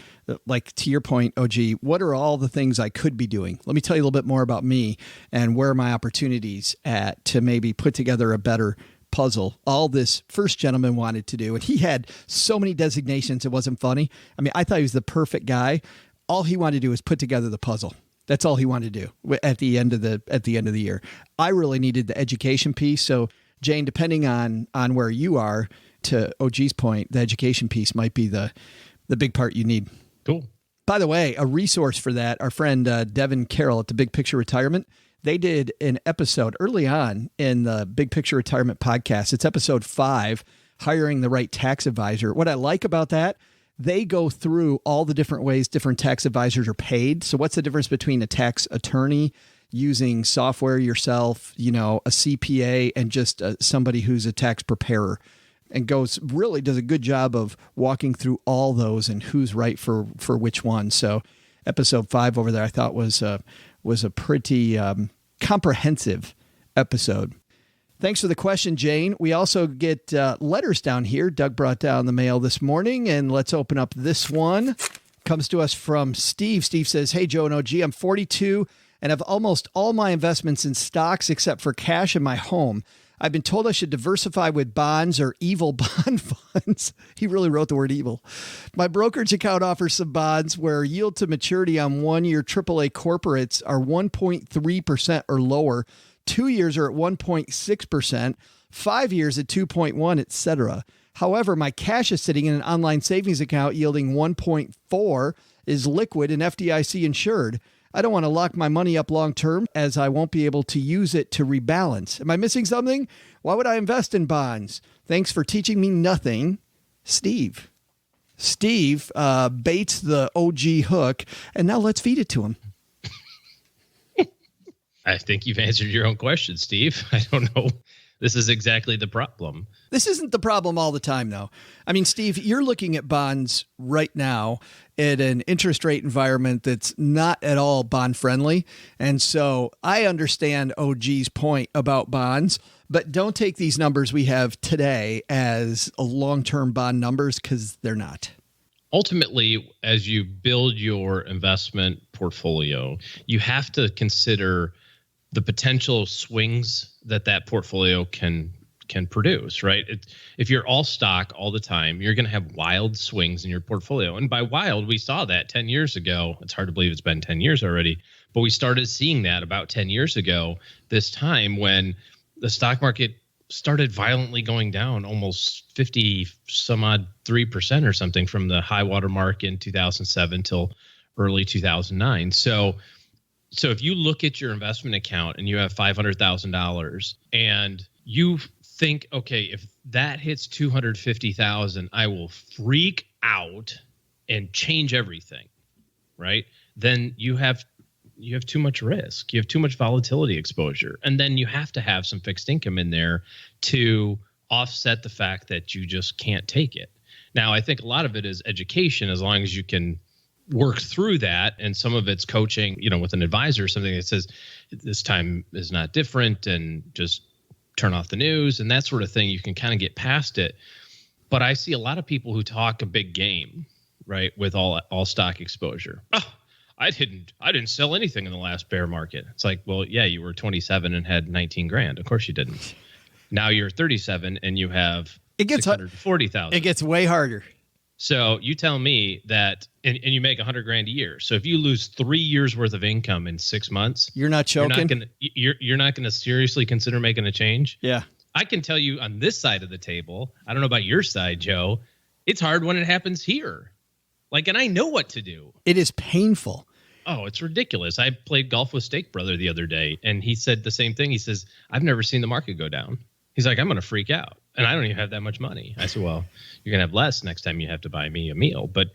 like, to your point, OG, what are all the things I could be doing? Let me tell you a little bit more about me and where are my opportunities at to maybe put together a better puzzle. All this first gentleman wanted to do. And he had so many designations, it wasn't funny. I mean, I thought he was the perfect guy. All he wanted to do was put together the puzzle. That's all he wanted to do at the end of the year. I really needed the education piece. So Jane, depending on where you are, to OG's point, the education piece might be the big part you need. Cool. By the way, a resource for that, our friend Devin Carroll at the Big Picture Retirement, they did an episode early on in the Big Picture Retirement podcast. It's episode 5, Hiring the Right Tax Advisor. What I like about that, they go through all the different ways different tax advisors are paid. So what's the difference between a tax attorney using software yourself, a CPA, and just somebody who's a tax preparer, and really does a good job of walking through all those and who's right for which one. So episode 5 over there, I thought was a pretty comprehensive episode. Thanks for the question, Jane. We also get letters down here. Doug brought down the mail this morning, and let's open up this one. Comes to us from Steve. Steve says, "Hey, Joe and OG, I'm 42 and have almost all my investments in stocks except for cash in my home. I've been told I should diversify with bonds or evil bond funds." He really wrote the word evil. "My brokerage account offers some bonds where yield to maturity on 1-year AAA corporates are 1.3% or lower. 2 years are at 1.6%, 5 years at 2.1, etc. However, my cash is sitting in an online savings account yielding 1.4, is liquid and FDIC insured. I don't want to lock my money up long term as I won't be able to use it to rebalance. Am I missing something? Why would I invest in bonds? Thanks for teaching me nothing, Steve." Steve baits the OG hook, and now let's feed it to him. I think you've answered your own question, Steve. I don't know. This is exactly the problem. This isn't the problem all the time, though. I mean, Steve, you're looking at bonds right now at an interest rate environment that's not at all bond friendly. And so I understand OG's point about bonds, but don't take these numbers we have today as long-term bond numbers, because they're not. Ultimately, as you build your investment portfolio, you have to consider the potential swings that portfolio can produce, right? If you're all stock all the time, you're going to have wild swings in your portfolio. And by wild, we saw that 10 years ago. It's hard to believe it's been 10 years already, but we started seeing that about 10 years ago, this time when the stock market started violently going down almost 50 some odd 3% or something from the high water mark in 2007 till early 2009. So if you look at your investment account and you have $500,000 and you think, okay, if that hits 250,000, I will freak out and change everything, right? Then you have too much risk. You have too much volatility exposure. And then you have to have some fixed income in there to offset the fact that you just can't take it. Now, I think a lot of it is education, as long as you can work through that, and some of it's coaching, with an advisor or something that says this time is not different and just turn off the news and that sort of thing. You can kind of get past it. But I see a lot of people who talk a big game, right, with all stock exposure. Oh, I didn't sell anything in the last bear market. It's like, well, yeah, you were 27 and had 19 grand. Of course you didn't. Now you're 37 and you have 640,000. It gets way harder. So you tell me that, and you make 100 grand a year. So if you lose 3 years worth of income in 6 months, you're not choking. You're not going to seriously consider making a change. Yeah. I can tell you on this side of the table, I don't know about your side, Joe, it's hard when it happens here. And I know what to do. It is painful. Oh, it's ridiculous. I played golf with Steak Brother the other day, and he said the same thing. He says, I've never seen the market go down. He's like, I'm going to freak out. And I don't even have that much money. I said, well, you're going to have less next time you have to buy me a meal. But,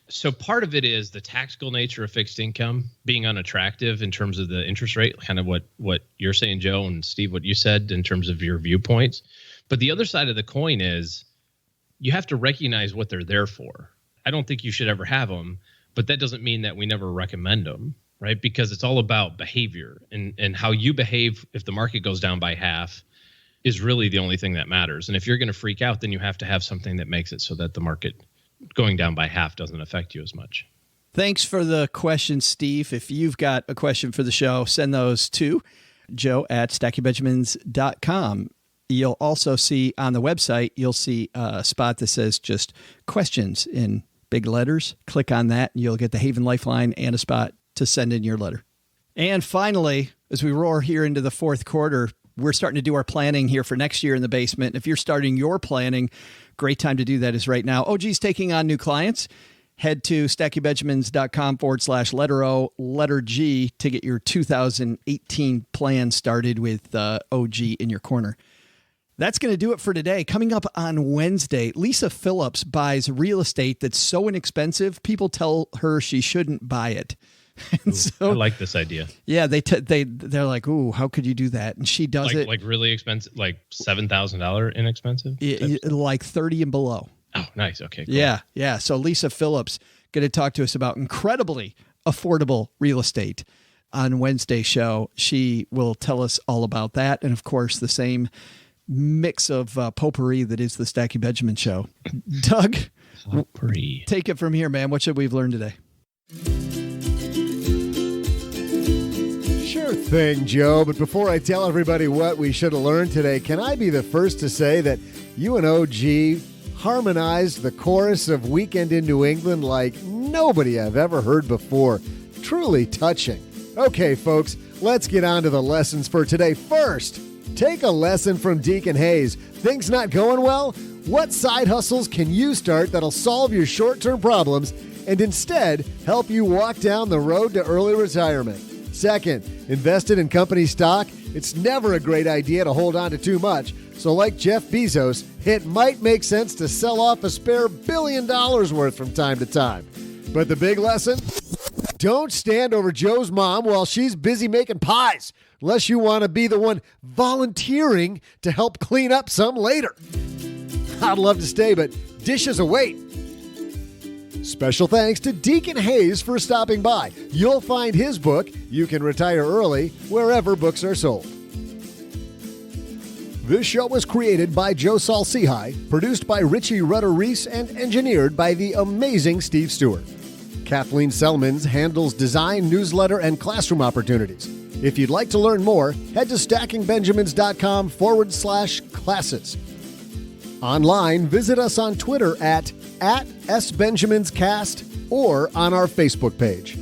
so part of it is the tactical nature of fixed income being unattractive in terms of the interest rate, kind of what you're saying, Joe, and Steve, what you said in terms of your viewpoints. But the other side of the coin is you have to recognize what they're there for. I don't think you should ever have them, but that doesn't mean that we never recommend them, right? Because it's all about behavior, and how you behave if the market goes down by half is really the only thing that matters. And if you're going to freak out, then you have to have something that makes it so that the market going down by half doesn't affect you as much. Thanks for the question, Steve. If you've got a question for the show, send those to joe@stackingbenjamins.com. You'll also see on the website, you'll see a spot that says just questions in big letters. Click on that and you'll get the Haven Lifeline and a spot to send in your letter. And finally, as we roar here into the fourth quarter, we're starting to do our planning here for next year in the basement. If you're starting your planning, great time to do that is right now. OG's taking on new clients. Head to stackingbenjamins.com/letter O, letter G to get your 2018 plan started with OG in your corner. That's going to do it for today. Coming up on Wednesday, Lisa Phillips buys real estate that's so inexpensive, people tell her she shouldn't buy it. Ooh, so, I like this idea. Yeah, they're like, ooh, how could you do that? And she does it. Like really expensive, like $7,000 inexpensive? Like 30 and below. Oh, nice. Okay, cool. Yeah. So Lisa Phillips going to talk to us about incredibly affordable real estate on Wednesday's show. She will tell us all about that. And of course, the same mix of potpourri that is the Stacking Benjamin show. Doug, potpourri. Take it from here, man. What should we have learned today? Sure thing, Joe. But before I tell everybody what we should have learned today, can I be the first to say that you and OG harmonized the chorus of Weekend in New England like nobody I've ever heard before. Truly touching. Okay, folks, let's get on to the lessons for today. First, take a lesson from Deacon Hayes. Things not going well? What side hustles can you start that'll solve your short-term problems and instead help you walk down the road to early retirement? Second, invested in company stock? It's never a great idea to hold on to too much. So like Jeff Bezos, it might make sense to sell off a spare $1 billion worth from time to time. But the big lesson? Don't stand over Joe's mom while she's busy making pies, unless you want to be the one volunteering to help clean up some later. I'd love to stay, but dishes await. Special thanks to Deacon Hayes for stopping by. You'll find his book, You Can Retire Early, wherever books are sold. This show was created by Joe Saul-Sehy, produced by Richie Rutter-Reese, and engineered by the amazing Steve Stewart. Kathleen Selmans handles design, newsletter, and classroom opportunities. If you'd like to learn more, head to stackingbenjamins.com/classes. Online, visit us on Twitter at @SBenjaminsCast or on our Facebook page.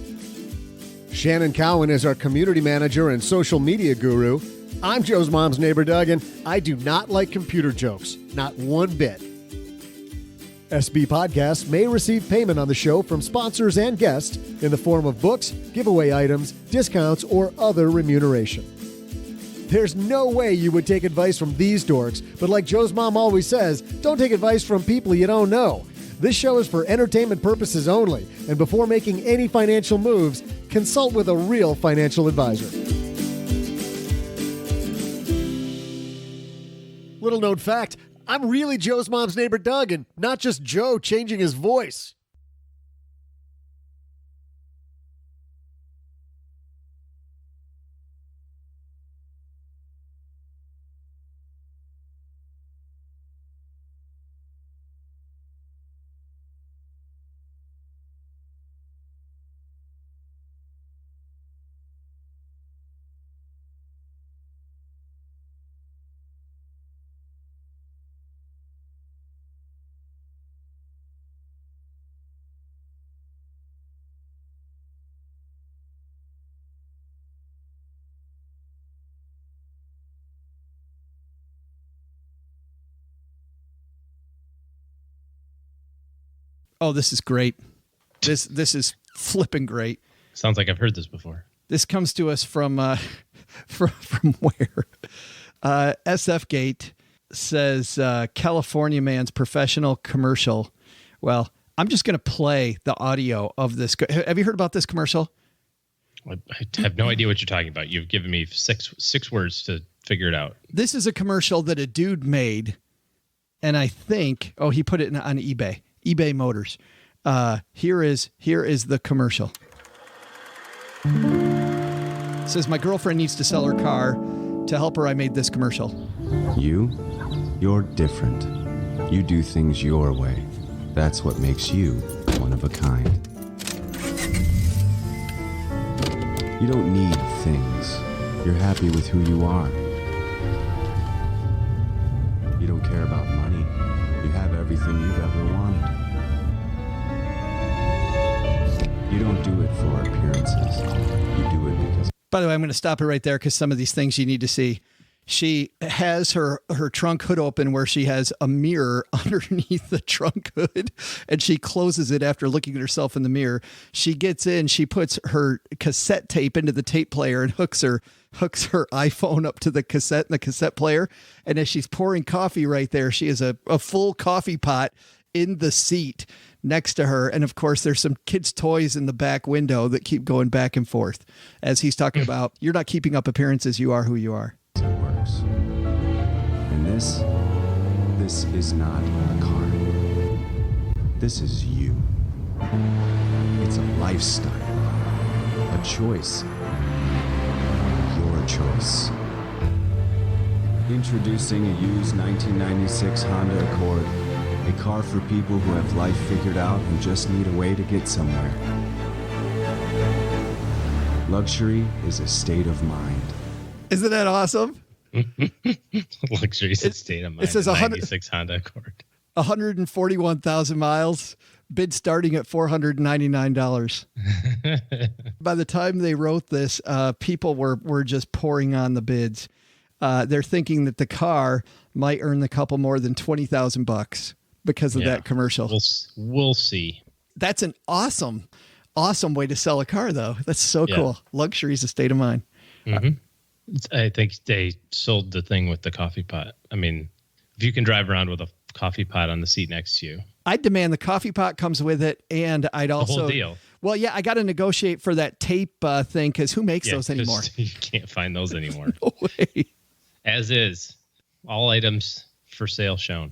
Shannon Cowan is our community manager and social media guru. I'm Joe's mom's neighbor, Doug, and I do not like computer jokes. Not one bit. SB Podcasts may receive payment on the show from sponsors and guests in the form of books, giveaway items, discounts, or other remuneration. There's no way you would take advice from these dorks, but like Joe's mom always says, don't take advice from people you don't know. This show is for entertainment purposes only, and before making any financial moves, consult with a real financial advisor. Little known fact, I'm really Joe's mom's neighbor, Doug, and not just Joe changing his voice. Oh, this is great. This is flipping great. Sounds like I've heard this before. This comes to us from where? SF Gate says California man's professional commercial. Well, I'm just going to play the audio of this. Have you heard about this commercial? I have no idea what you're talking about. You've given me six words to figure it out. This is a commercial that a dude made And I think, he put it on eBay Motors. Here is the commercial. It says, my girlfriend needs to sell her car. To help her, I made this commercial. You're different. You do things your way. That's what makes you one of a kind. You don't need things. You're happy with who you are. You don't care about money. You have everything you've ever wanted. You don't do it for appearances. You do it because... By the way, I'm going to stop it right there because some of these things you need to see. She has her trunk hood open where she has a mirror underneath the trunk hood, and she closes it after looking at herself in the mirror. She gets in, she puts her cassette tape into the tape player and hooks her iPhone up to the cassette in the cassette player. And as she's pouring coffee right there, she has a full coffee pot in the seat next to her. And of course, there's some kids' toys in the back window that keep going back and forth as he's talking about, you're not keeping up appearances. You are who you are. It works. And this is not a car. This is you. It's a lifestyle, a choice, your choice. Introducing a used 1996 Honda Accord, a car for people who have life figured out and just need a way to get somewhere. Luxury is a state of mind. Isn't that awesome? Luxury is a state of mind. It says 96 Honda Accord. 141,000 miles, bid starting at $499. By the time they wrote this, people were just pouring on the bids. They're thinking that the car might earn the couple more than $20,000 because of that commercial. We'll see. That's an awesome way to sell a car, though. That's so cool. Luxury is a state of mind. Mm-hmm. I think they sold the thing with the coffee pot. I mean, if you can drive around with a coffee pot on the seat next to you, I'd demand the coffee pot comes with it, and I'd also the whole deal. Well, yeah, I got to negotiate for that tape thing because who makes those anymore? You can't find those anymore. No way. As is, all items for sale shown.